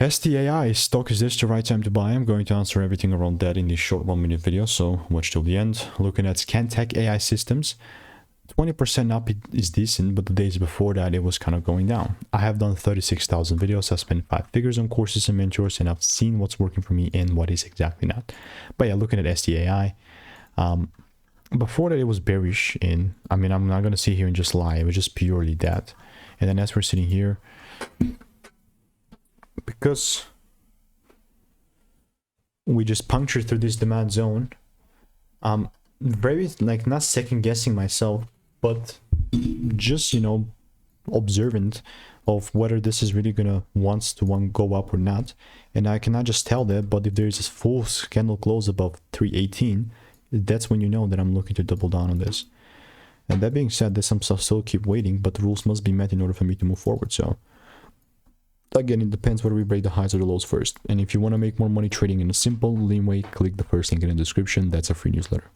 STAI stock, is this the right time to buy? I'm going to answer everything around that in this short 1-minute video, so watch till the end. Looking at ScanTech AI Systems, 20% up is decent, but the days before that it was kind of going down. I have done 36,000 videos, I've spent 5 figures on courses and mentors, and I've seen what's working for me and what is exactly not. But yeah, looking at STAI, before that it was bearish in, I mean, I'm not going to sit here and just lie, it was just purely that. And then as we're sitting here, because we just punctured through this demand zone, very, like, not second guessing myself, but just, you know, observant of whether this is really gonna wants to go up or not. And I cannot just tell that, but if there's a full candle close above 318, that's when you know that I'm looking to double down on this. And that being said, there's some stuff still keep waiting, but the rules must be met in order for me to move forward. So again, it depends whether we break the highs or the lows first. And if you want to make more money trading in a simple, lean way, click the first link in the description. That's a free newsletter.